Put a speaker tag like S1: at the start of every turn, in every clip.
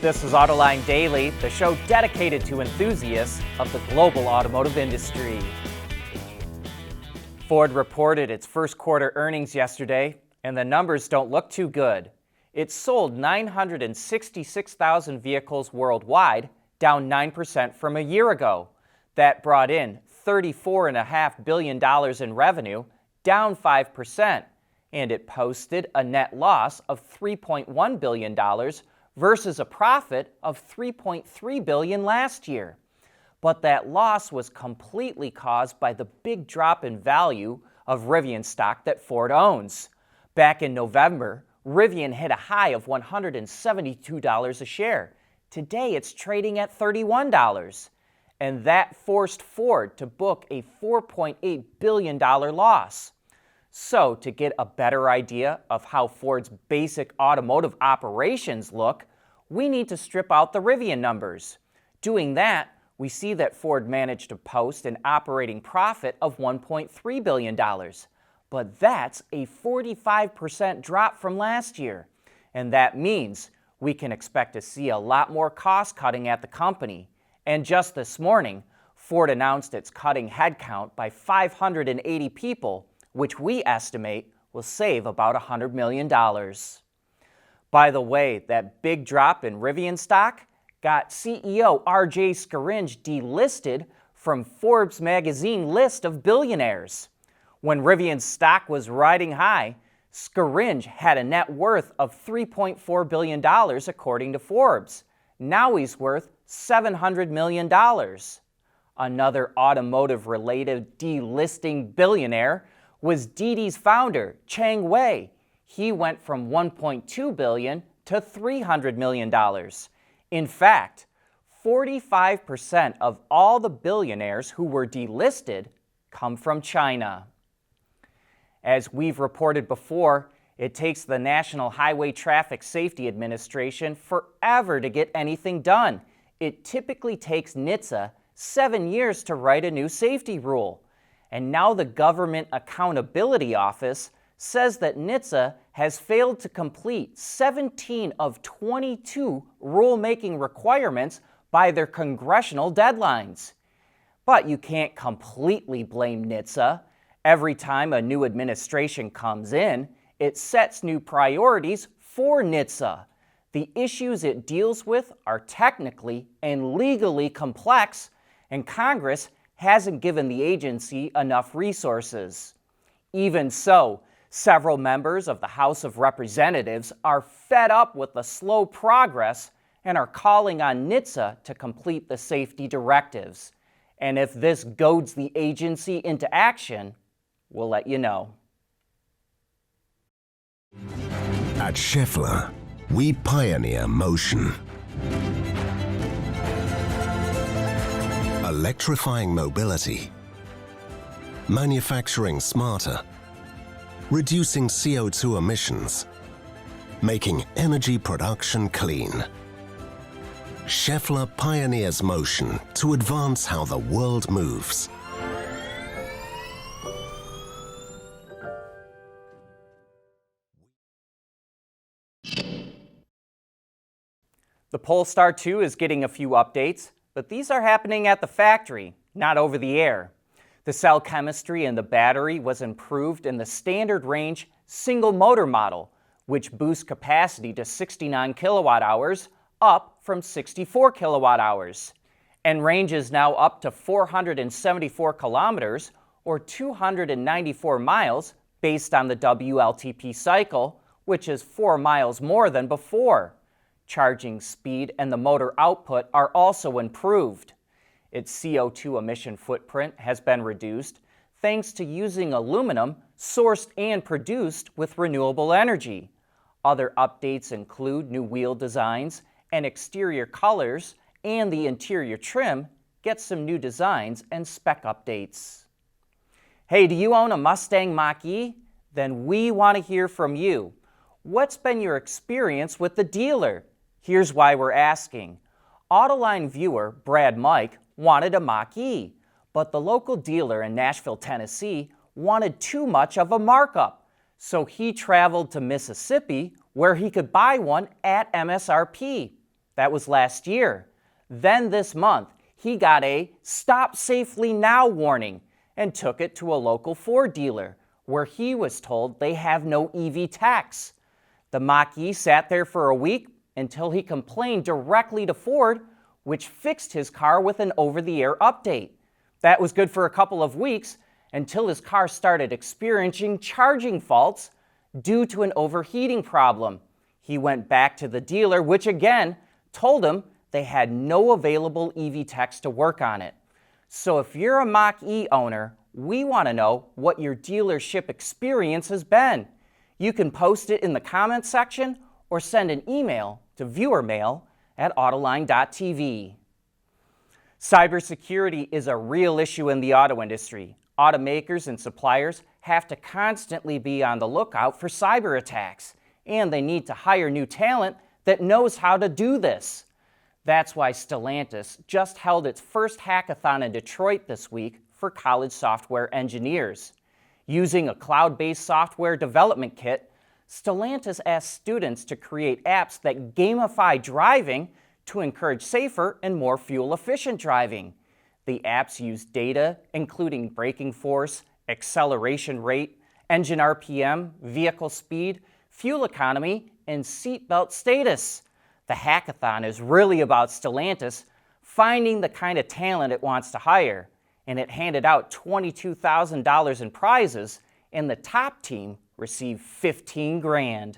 S1: This is Autoline Daily, the show dedicated to enthusiasts of the global automotive industry. Ford reported its first quarter earnings yesterday, and the numbers don't look too good. It sold 966,000 vehicles worldwide, down 9% from a year ago. That brought in $34.5 billion in revenue, down 5%, and it posted a net loss of $3.1 billion versus a profit of $3.3 billion last year. But that loss was completely caused by the big drop in value of Rivian stock that Ford owns. Back in November, Rivian hit a high of $172 a share. Today it's trading at $31. And that forced Ford to book a $4.8 billion loss. So, to get a better idea of how Ford's basic automotive operations look, we need to strip out the Rivian numbers. Doing that, we see that Ford managed to post an operating profit of $1.3 billion. But that's a 45% drop from last year. And that means we can expect to see a lot more cost cutting at the company. And just this morning, Ford announced it's cutting headcount by 580 people, which we estimate will save about $100 million. By the way, that big drop in Rivian stock got CEO R.J. Scaringe delisted from Forbes magazine list of billionaires. When Rivian's stock was riding high, Scaringe had a net worth of $3.4 billion according to Forbes. Now he's worth $700 million. Another automotive-related delisting billionaire was Didi's founder, Chang Wei. He went from $1.2 billion to $300 million. In fact, 45% of all the billionaires who were delisted come from China. As we've reported before, it takes the National Highway Traffic Safety Administration forever to get anything done. It typically takes NHTSA 7 years to write a new safety rule. And now the Government Accountability Office says that NHTSA has failed to complete 17 of 22 rulemaking requirements by their congressional deadlines. But you can't completely blame NHTSA. Every time a new administration comes in, it sets new priorities for NHTSA. The issues it deals with are technically and legally complex, and Congress hasn't given the agency enough resources. Even so, several members of the House of Representatives are fed up with the slow progress and are calling on NHTSA to complete the safety directives. And if this goads the agency into action, we'll let you know.
S2: At Schaeffler, we pioneer motion. Electrifying mobility, manufacturing smarter, reducing CO2 emissions, making energy production clean. Schaeffler pioneers motion to advance how the world moves.
S1: The Polestar 2 is getting a few updates, but these are happening at the factory, not over the air. The cell chemistry in the battery was improved in the standard range single motor model, which boosts capacity to 69 kilowatt hours, up from 64 kilowatt hours. And range is now up to 474 kilometers, or 294 miles, based on the WLTP cycle, which is 4 miles more than before. Charging speed and the motor output are also improved. Its CO2 emission footprint has been reduced thanks to using aluminum sourced and produced with renewable energy. Other updates include new wheel designs and exterior colors, and the interior trim gets some new designs and spec updates. Hey, do you own a Mustang Mach-E? Then we want to hear from you. What's been your experience with the dealer? Here's why we're asking. Autoline viewer Brad Mike wanted a Mach-E, but the local dealer in Nashville, Tennessee wanted too much of a markup, so he traveled to Mississippi where he could buy one at MSRP. That was last year. Then this month, he got a "Stop Safely Now" warning and took it to a local Ford dealer, where he was told they have no EV techs. The Mach-E sat there for a week until he complained directly to Ford, which fixed his car with an over-the-air update. That was good for a couple of weeks until his car started experiencing charging faults due to an overheating problem. He went back to the dealer, which again told him they had no available EV techs to work on it. So if you're a Mach-E owner, we want to know what your dealership experience has been. You can post it in the comments section or send an email to viewermail@autoline.tv. Cybersecurity is a real issue in the auto industry. Automakers and suppliers have to constantly be on the lookout for cyber attacks, and they need to hire new talent that knows how to do this. That's why Stellantis just held its first hackathon in Detroit this week for college software engineers. Using a cloud-based software development kit, Stellantis asked students to create apps that gamify driving to encourage safer and more fuel-efficient driving. The apps use data, including braking force, acceleration rate, engine RPM, vehicle speed, fuel economy, and seatbelt status. The hackathon is really about Stellantis finding the kind of talent it wants to hire, and it handed out $22,000 in prizes, and the top team received $15,000.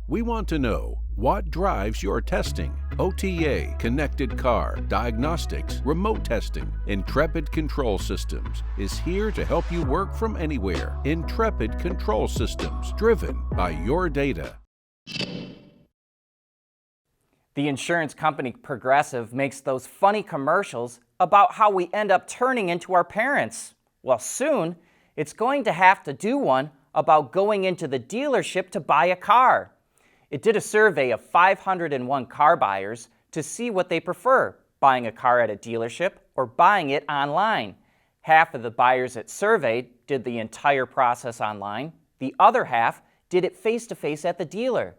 S3: We want to know what drives your testing. OTA, connected car, diagnostics, remote testing. Intrepid Control Systems is here to help you work from anywhere. Intrepid Control Systems, driven by your data.
S1: The insurance company Progressive makes those funny commercials about how we end up turning into our parents. Well, soon, it's going to have to do one about going into the dealership to buy a car. It did a survey of 501 car buyers to see what they prefer, buying a car at a dealership or buying it online. Half of the buyers it surveyed did the entire process online. The other half did it face-to-face at the dealer.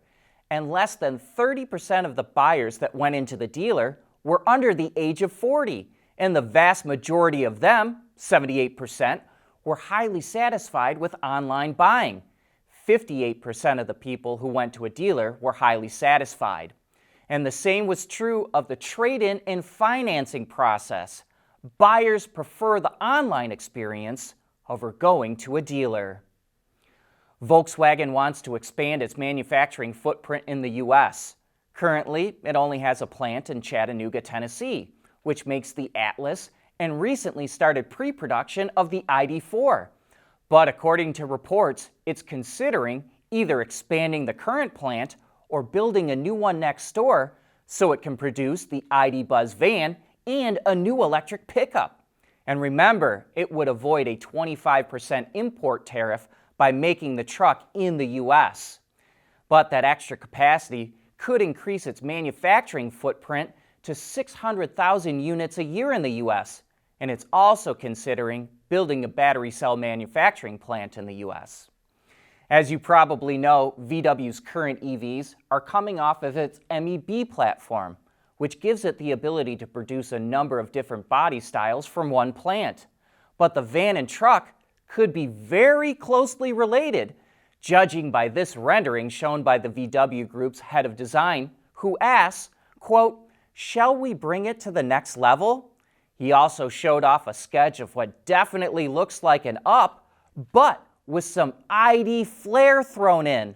S1: And less than 30% of the buyers that went into the dealer were under the age of 40. And the vast majority of them, 78%, were highly satisfied with online buying. 58% of the people who went to a dealer were highly satisfied. And the same was true of the trade-in and financing process. Buyers prefer the online experience over going to a dealer. Volkswagen wants to expand its manufacturing footprint in the U.S. Currently, it only has a plant in Chattanooga, Tennessee, which makes the Atlas, and recently started pre-production of the ID.4. But according to reports, it's considering either expanding the current plant or building a new one next door so it can produce the ID. Buzz van and a new electric pickup. And remember, it would avoid a 25% import tariff by making the truck in the U.S. But that extra capacity could increase its manufacturing footprint to 600,000 units a year in the U.S., and it's also considering building a battery cell manufacturing plant in the U.S. As you probably know, VW's current EVs are coming off of its MEB platform, which gives it the ability to produce a number of different body styles from one plant. But the van and truck could be very closely related, judging by this rendering shown by the VW Group's head of design, who asks, quote, "Shall we bring it to the next level?" He also showed off a sketch of what definitely looks like an up, but with some ID flair thrown in.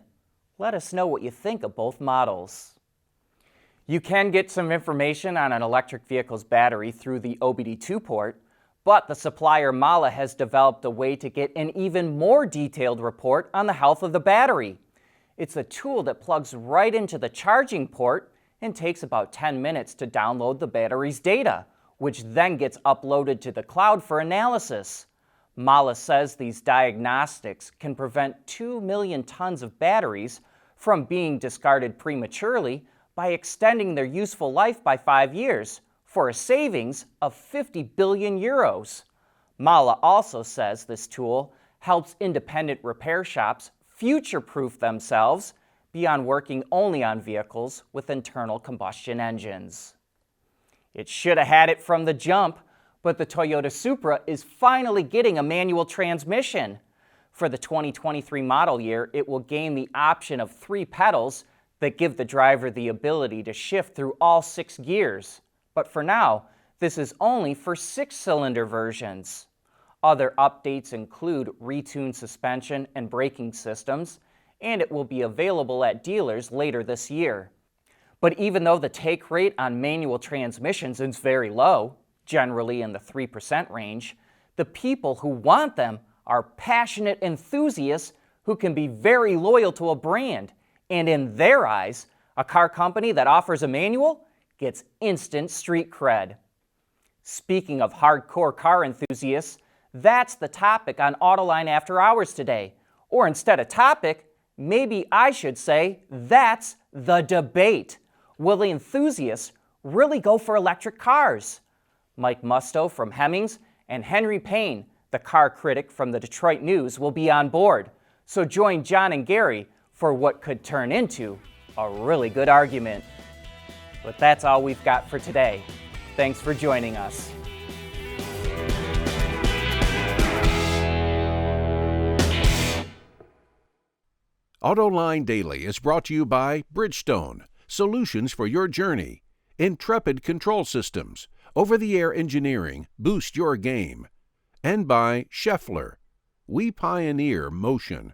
S1: Let us know what you think of both models. You can get some information on an electric vehicle's battery through the OBD2 port, but the supplier Mahle has developed a way to get an even more detailed report on the health of the battery. It's a tool that plugs right into the charging port and takes about 10 minutes to download the battery's data, which then gets uploaded to the cloud for analysis. Mahle says these diagnostics can prevent 2 million tons of batteries from being discarded prematurely by extending their useful life by 5 years for a savings of 50 billion euros. Mahle also says this tool helps independent repair shops future-proof themselves beyond working only on vehicles with internal combustion engines. It should have had it from the jump, but the Toyota Supra is finally getting a manual transmission. For the 2023 model year, it will gain the option of 3 pedals that give the driver the ability to shift through all 6 gears. But for now, this is only for 6-cylinder versions. Other updates include retuned suspension and braking systems, and it will be available at dealers later this year. But even though the take rate on manual transmissions is very low, generally in the 3% range, the people who want them are passionate enthusiasts who can be very loyal to a brand, and in their eyes, a car company that offers a manual gets instant street cred. Speaking of hardcore car enthusiasts, that's the topic on Autoline After Hours today. Or instead of topic, maybe I should say that's the debate. Will the enthusiasts really go for electric cars? Mike Musto from Hemmings and Henry Payne, the car critic from the Detroit News, will be on board. So join John and Gary for what could turn into a really good argument. But that's all we've got for today. Thanks for joining us.
S3: Autoline Daily is brought to you by Bridgestone, solutions for your journey. Intrepid Control Systems, over-the-air engineering, boost your game. And by Scheffler, we pioneer motion.